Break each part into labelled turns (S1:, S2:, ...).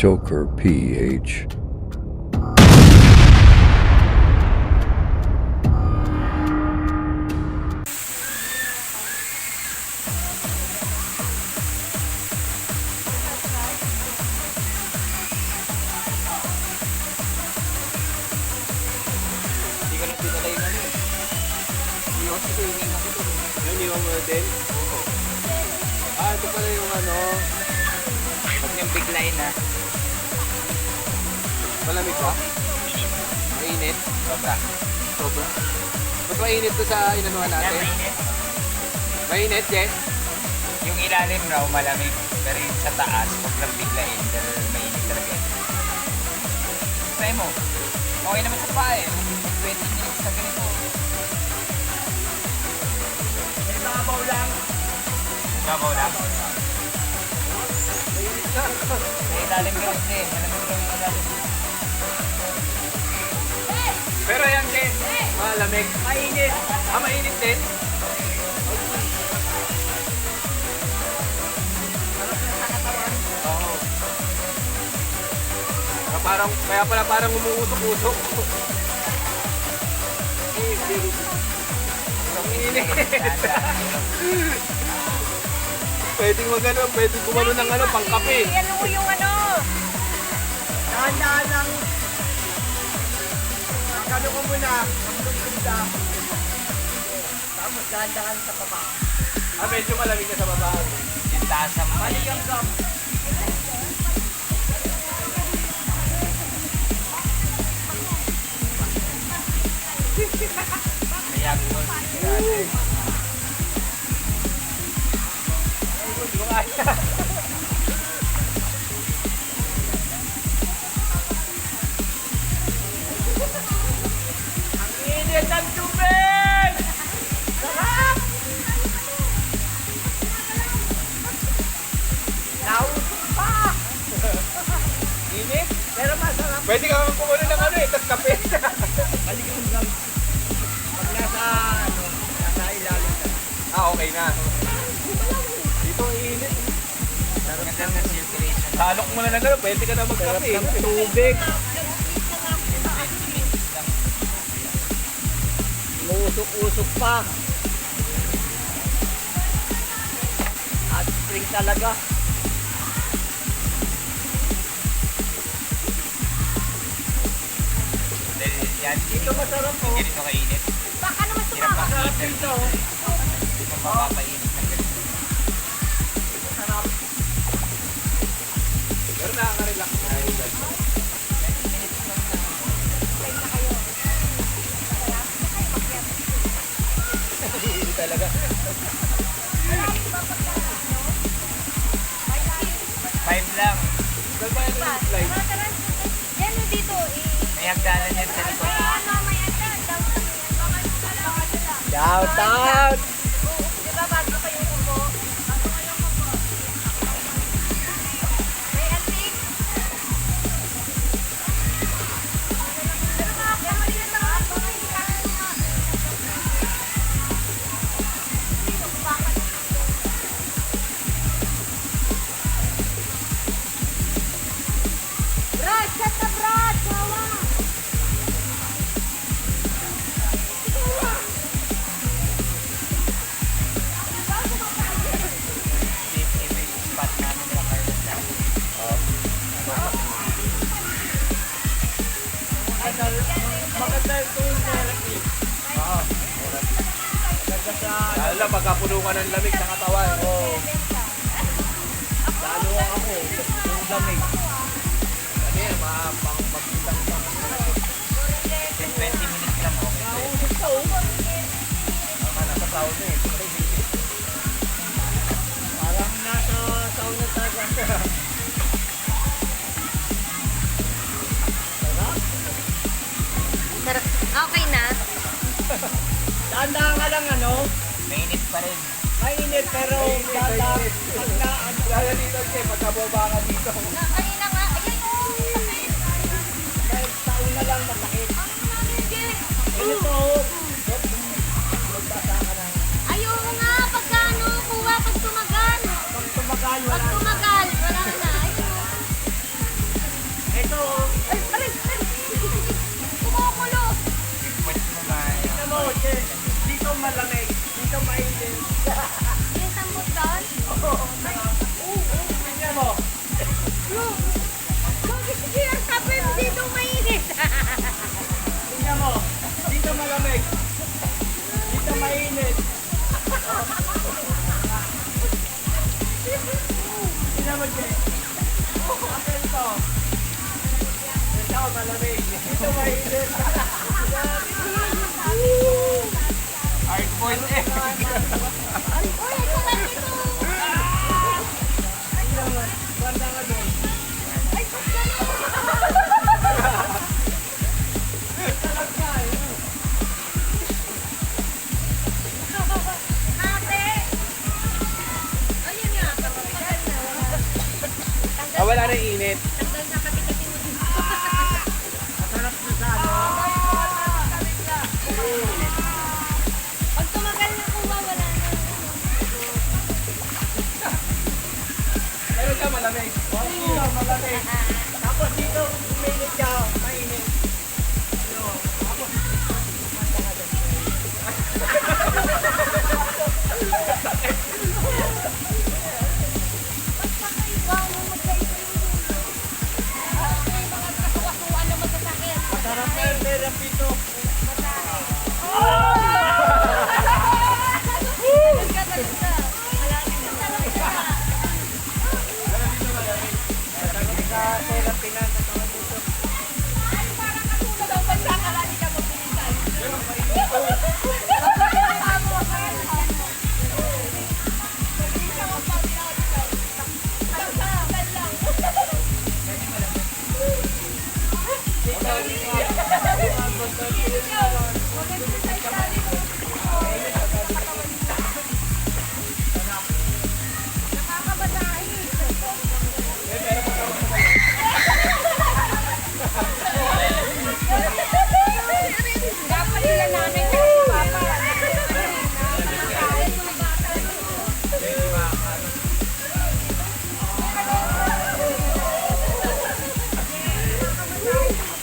S1: Joker PH.
S2: Hindi ka lang pinala yung ano. Iwan ko ito, hingin ako ito. Yung iwan mo na din? Oo. Ah, ito pala yung ano.
S3: Huwag niyong biglayin ha.
S2: Malamig ba? Mainit?
S3: Sobra.
S2: Sobra. Ba't mainit to sa inanuhan
S3: Yan,
S2: natin?
S3: mainit.
S2: Mainit, Jess?
S3: Yung ilalim raw malamig. Pero yung sa taas, huwag lang biglayin. Dahil mainit talaga. Try mo. Okay naman sa paa eh. 20 minutes na ganito.
S2: Nabaw lang.
S3: Babaw lang.
S2: Mainit na.
S3: Sa ilalim ka rin eh. Malamig raw yung ilalim.
S2: Pero yan, Jess. Malamig. Mainit. Ah, mainit din? Oo. Kaya pala parang umuusok-usok. Ang init. Pwedeng magano, pwedeng gumano ng ano, pangkape.
S4: Ano mo yung ano?
S5: Dahan-dahan lang. Magkano ko muna? Magtugtugda. Tapos dahan-dahan sa baba.
S2: Ah, medyo malamig na sa baba.
S3: Yung taas ang
S5: Maligam-gam.
S3: mayag mo.
S2: Hindi ko kaya. Ang init ng tubig! Sarap!
S5: Nausok pa!
S2: Init?
S5: Pero masarap.
S2: Pwede ka kang kumulo ng ano eh, tas kape.
S5: Maligam-gam. Pag nasa ilalim ka.
S2: Ah, okay na. Dito ang init.
S3: Ganda ng circulation.
S2: Salok mo na ng ano, pwede ka na magkape.
S5: Tubig.
S3: 20 minutes lang.
S5: Uusok-usok pa. Hot spring talaga.
S3: Dahil yan,
S5: Ito masarap po.
S3: ganito kainit.
S4: Baka naman
S3: Hirap
S4: sumama.
S3: ang
S5: Masarap
S3: heater
S5: dito.
S3: dito. Hindi mo mapapainit ng ganito.
S5: Masarap.
S2: Pero nakaka-relax na yung ganito.
S3: 20 minutes lang na.
S2: Init talaga.
S3: 5 lang.
S2: Saan ba yung slide?
S4: Tara, yan o dito.
S3: May hagdanan yan sa likod.
S4: Ano, may ano.
S5: Shout out!
S4: Diba bago pa yung kubo? May antik. Pero mga maliit na mga Brad, shut na Brad! Kawa!
S3: Safety base spot namin sa Carlos namin.
S5: Maganda yung therapy. Oo. Maganda sa...
S2: Lalo na pagkapuno ka ng lamig sa katawan.
S5: Oo. Lalo ako. Yung lamig.
S2: Ano yan, magpintang pa.
S3: 20 minutes lang okay.
S5: Nausok pa oh.
S2: Nasa sauna eh.
S5: Parang nasa sauna talaga. Sarap.
S4: Okay na?
S5: Dahan-dahan ka lang ano.
S3: Mainit pa rin.
S5: Mainit pero dahan-dahan. Pagka ano.
S2: Lalo dito siya, pagkababa ka dito.
S4: Kanina nga. Ayan o.
S5: Kahit sauna lang masakit. Ganito. Magbasa ka na.
S4: Ayaw nga. Pagka ano, kuha pag tumagal.
S5: Pag tumagal,
S4: Pag
S5: wala na.
S4: tumagal, wala na. Ayun.
S5: malamig. Dito mainit.
S4: Yung sambot doon?
S5: Tingnan mo.
S4: Bakit sige ang sabi mo dito mainit?
S5: Tingnan mo. Dito malamig. Dito mainit. Tingnan mo, Jay. Akin to. Ito, malamig. Dito mainit.
S3: Hardboiled egg.
S4: Uy, ito lang ito!
S5: Tingnan mo. Banda nga doon.
S4: Ay, ba't gano'n? Ate! Ayun nga, tapos maganda.
S2: Ah, wala na init.
S4: Tanggal na kati-kati mo dito.
S5: Masarap na sa ano.
S4: Pag tumagal na kuha, wala na.
S2: Meron ka malamig.
S5: Dito malamig. Tapos dito, uminit ka. Mainit.
S4: Kakaiba, nung magkaiba yung dulo. May mga kasuwasuan na masasakit.
S5: Masarap na yung therapy to.
S4: Talaga, talaga. Malapit na talaga.
S5: Sa therapy na katawan dito.
S4: Ay, parang katulad ang bansa ka lagi ka magpilitan. Dapat sila nanay at papa.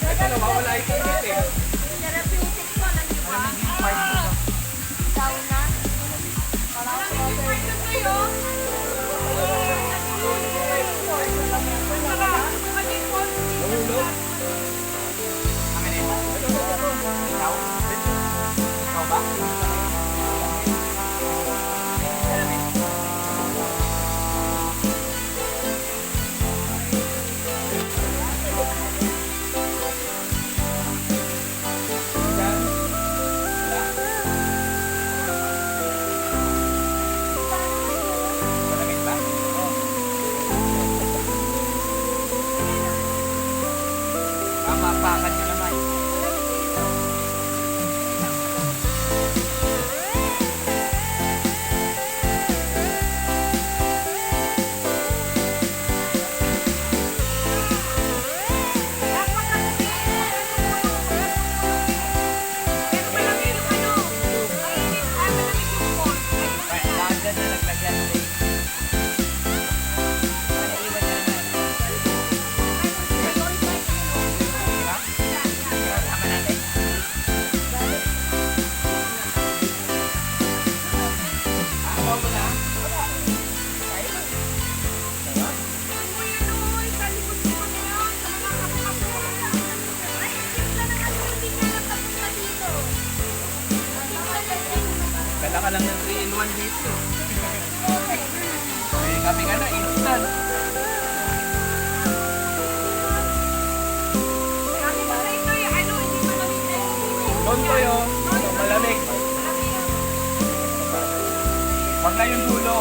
S2: Ito nawawala yung init eh.
S4: Therapeutic po, nandiyo ba? Daw na. Parang part na kayo.
S3: Amin eh. Ikaw? Ikaw ba? Malamig ba? Mapakan nyo naman. Ay, lagan na naglagyan ng lake. Naiwan na naman. Diba? Tama natin. Ako mo na? Kala ka lang ng 3-in-1 dito. May kami ka na, instant. Tonto yun. Malamig. Wag na yung dulo.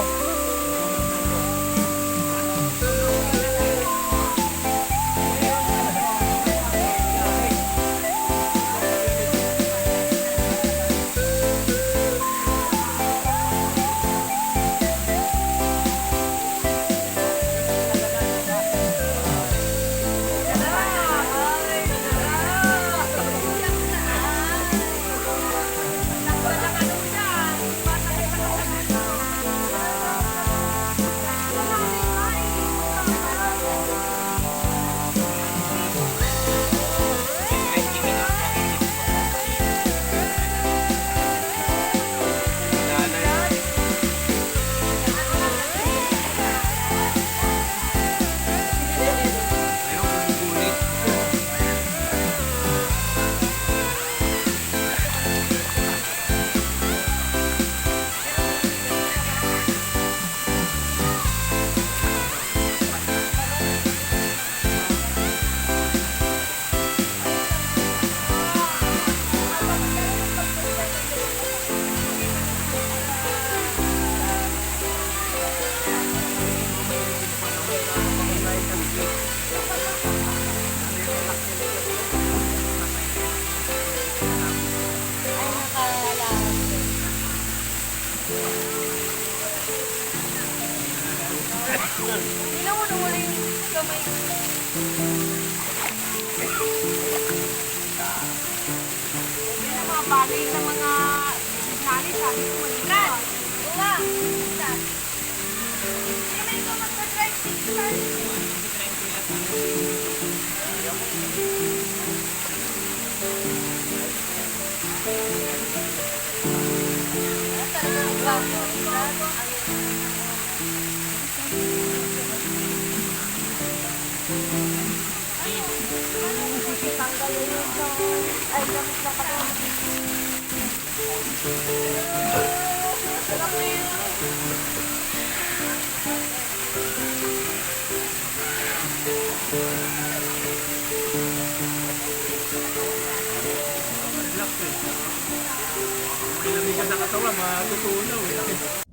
S4: Yung mga bagay sa mga signali, sabi ko maliit. Oo nga. Hindi na ikaw magpa-drive 6 cars. Ay, gamit na katawan.
S2: Relax eh. May lamig ka sa katawan, matutunaw eh.